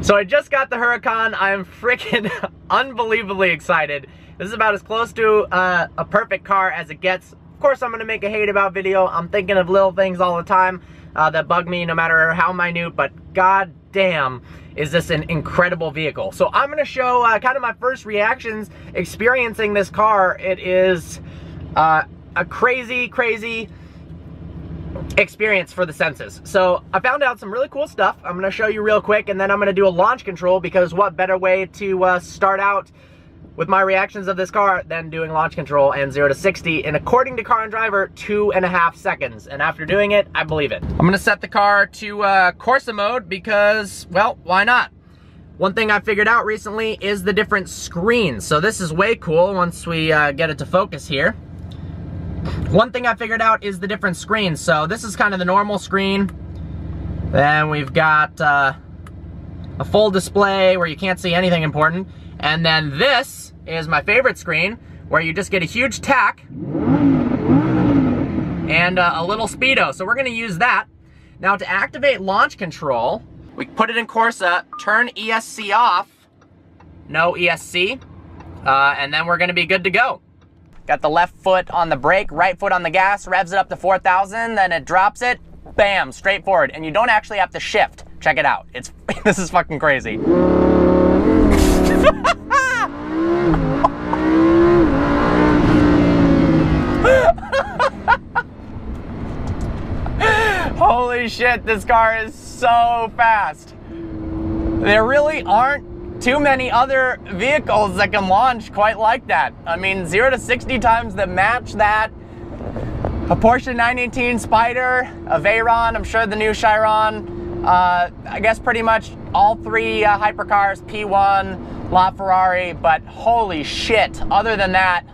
So I just got the Huracan. I am freaking unbelievably excited. This is about as close to a perfect car as it gets. Of course, I'm gonna make a hate about video. I'm thinking of little things all the time that bug me, no matter how minute, but god damn, is this an incredible vehicle. So I'm gonna show kind of my first reactions experiencing this car. It is a crazy experience for the senses. So I found out some really cool stuff. I'm gonna show you real quick, and then I'm gonna do a launch control, because what better way to start out with my reactions of this car than doing launch control and 0 to 60 in, according to Car and Driver, 2.5 seconds. And after doing it, I believe it. I'm gonna set the car to Corsa mode because, well, why not? One thing I figured out recently is the different screens. So this is way cool once we get it to focus here. One thing I figured out is the different screens. So this is kind of the normal screen. Then we've got a full display where you can't see anything important. And then this is my favorite screen, where you just get a huge tack and a little speedo. So we're gonna use that. Now to activate launch control, we put it in Corsa, turn ESC off, no ESC, and then we're gonna be good to go. Got the left foot on the brake, right foot on the gas, revs it up to 4,000, then it drops it, bam, straight forward. And you don't actually have to shift. Check it out. This is fucking crazy. Holy shit, this car is so fast. There really aren't too many other vehicles that can launch quite like that. I mean, 0 to 60 times that match that. A Porsche 918 Spider, a Veyron, I'm sure the new Chiron. I guess pretty much all three hypercars, P1, LaFerrari, but holy shit, other than that,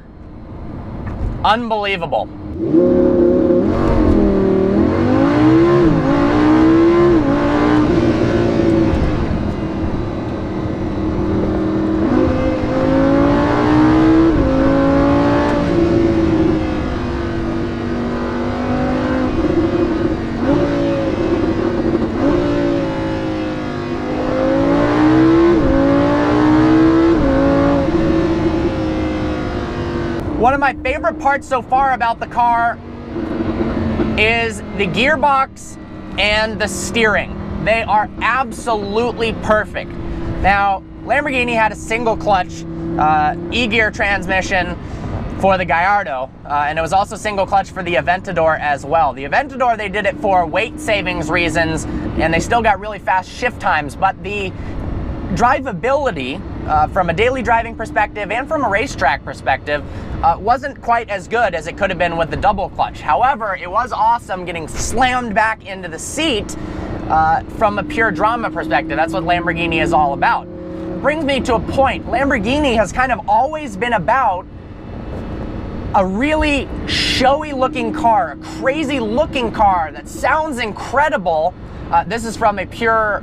unbelievable. One of my favorite parts so far about the car is the gearbox and the steering. They are absolutely perfect. Now, Lamborghini had a single clutch e-gear transmission for the Gallardo, and it was also single clutch for the Aventador as well. The Aventador, they did it for weight savings reasons, and they still got really fast shift times, but the drivability from a daily driving perspective and from a racetrack perspective wasn't quite as good as it could have been with the double clutch. However, it was awesome getting slammed back into the seat from a pure drama perspective. That's what Lamborghini is all about. Brings me to a point. Lamborghini has kind of always been about a really showy looking car, a crazy looking car that sounds incredible. This is from a pure,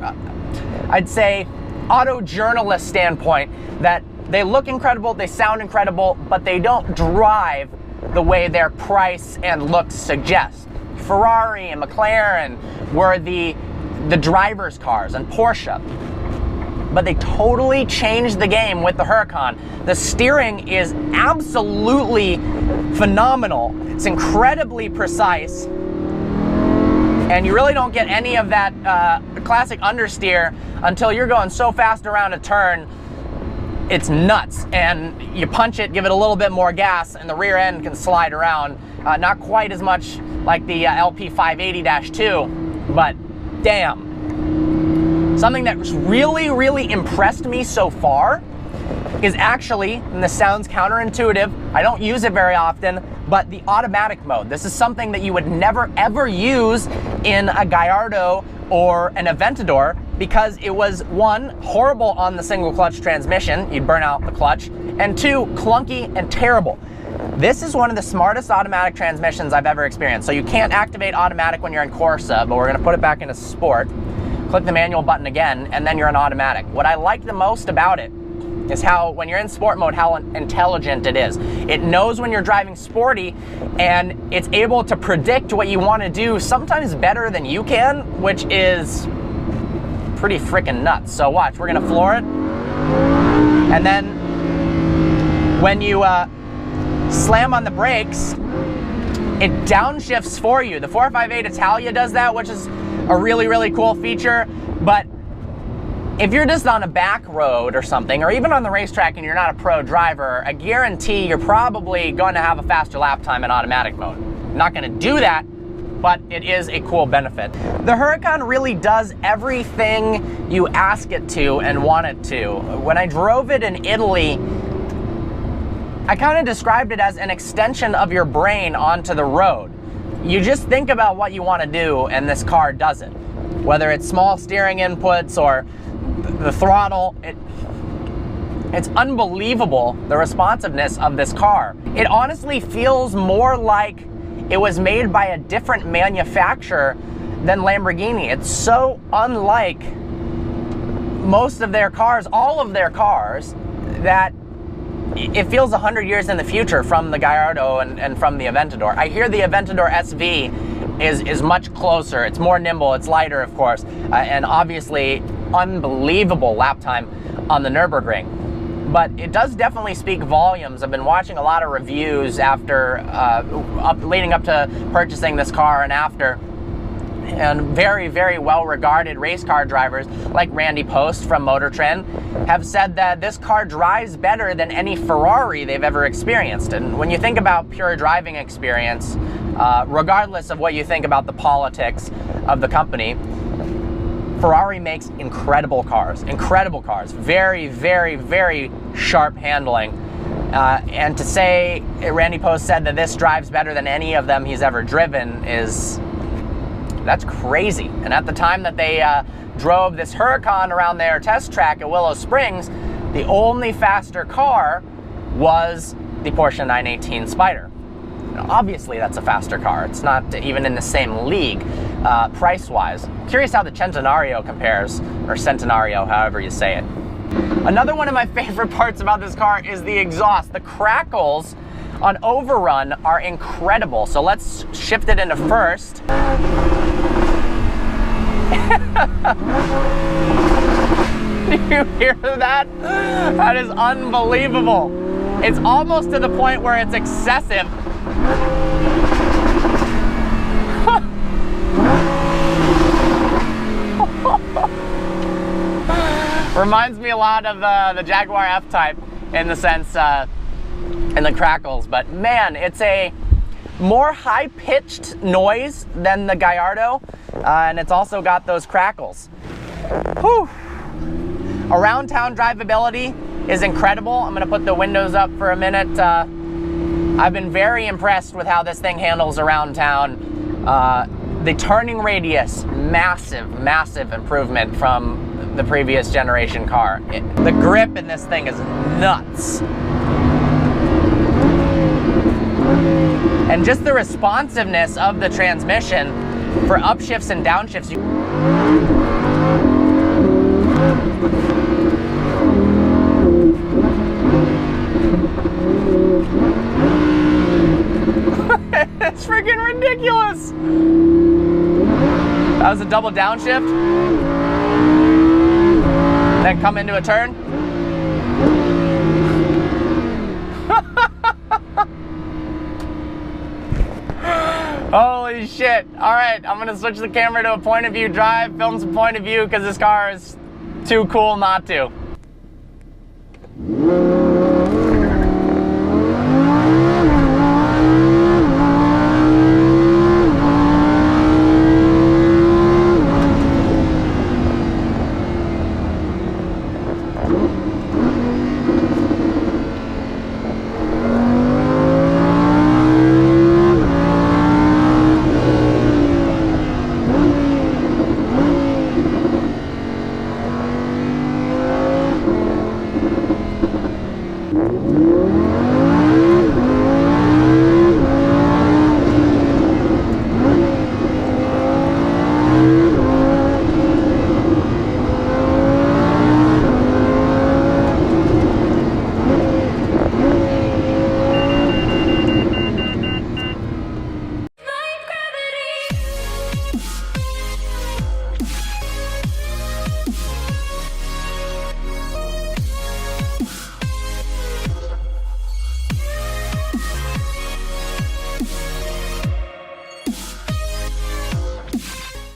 I'd say, auto journalist standpoint, that they look incredible, they sound incredible, but they don't drive the way their price and looks suggest. Ferrari and McLaren were the driver's cars, and Porsche. But they totally changed the game with the Huracan. The steering is absolutely phenomenal. It's incredibly precise. And you really don't get any of that classic understeer until you're going so fast around a turn, it's nuts. And you punch it, give it a little bit more gas, and the rear end can slide around. Not quite as much like the LP 580-2, but damn. Something that's really impressed me so far is actually, and this sounds counterintuitive, I don't use it very often, but the automatic mode. This is something that you would never ever use in a Gallardo or an Aventador, because it was, one, horrible on the single clutch transmission, you'd burn out the clutch, and two, clunky and terrible. This is one of the smartest automatic transmissions I've ever experienced. So you can't activate automatic when you're in Corsa, but we're gonna put it back into sport. Click the manual button again, and then you're in automatic. What I like the most about it is how, when you're in sport mode, how intelligent it is. It knows when you're driving sporty, and it's able to predict what you want to do, sometimes better than you can, which is pretty freaking nuts. So watch, we're gonna floor it. And then when you slam on the brakes, it downshifts for you. The 458 Italia does that, which is a really, really cool feature. But if you're just on a back road or something, or even on the racetrack and you're not a pro driver, I guarantee you're probably going to have a faster lap time in automatic mode. Not going to do that, but it is a cool benefit. The Huracan really does everything you ask it to and want it to. When I drove it in Italy, I kind of described it as an extension of your brain onto the road. You just think about what you want to do and this car does it. Whether it's small steering inputs or the throttle, it's unbelievable, the responsiveness of this car. It honestly feels more like it was made by a different manufacturer than Lamborghini. It's so unlike most of their cars, all of their cars, that it feels 100 years in the future from the Gallardo and from the Aventador. I hear the Aventador SV is much closer. It's more nimble, it's lighter, of course, and obviously unbelievable lap time on the Nürburgring. But it does definitely speak volumes. I've been watching a lot of reviews after, leading up to purchasing this car and after. And very, very well-regarded race car drivers like Randy Post from Motor Trend have said that this car drives better than any Ferrari they've ever experienced. And when you think about pure driving experience, regardless of what you think about the politics of the company, Ferrari makes incredible cars, very, very, very sharp handling. And to say, Randy Post said that this drives better than any of them he's ever driven that's crazy. And at the time that they drove this Huracan around their test track at Willow Springs, the only faster car was the Porsche 918 Spyder. Now, obviously that's a faster car. It's not even in the same league price-wise. Curious how the Centenario compares, or Centenario, however you say it. Another one of my favorite parts about this car is the exhaust. The crackles on overrun are incredible. So let's shift it into first. Do you hear that? That is unbelievable. It's almost to the point where it's excessive. Reminds me a lot of the Jaguar F-Type in the sense, in the crackles, but man, it's a more high-pitched noise than the Gallardo, and it's also got those crackles. Whew. Around town drivability is incredible. I'm gonna put the windows up for a minute. I've been very impressed with how this thing handles around town. The turning radius, massive, massive improvement from the previous generation car. The grip in this thing is nuts. And just the responsiveness of the transmission for upshifts and downshifts. It's freaking ridiculous. That was a double downshift. Then come into a turn. Holy shit. All right, I'm gonna switch the camera to a point of view drive, film some point of view because this car is too cool not to.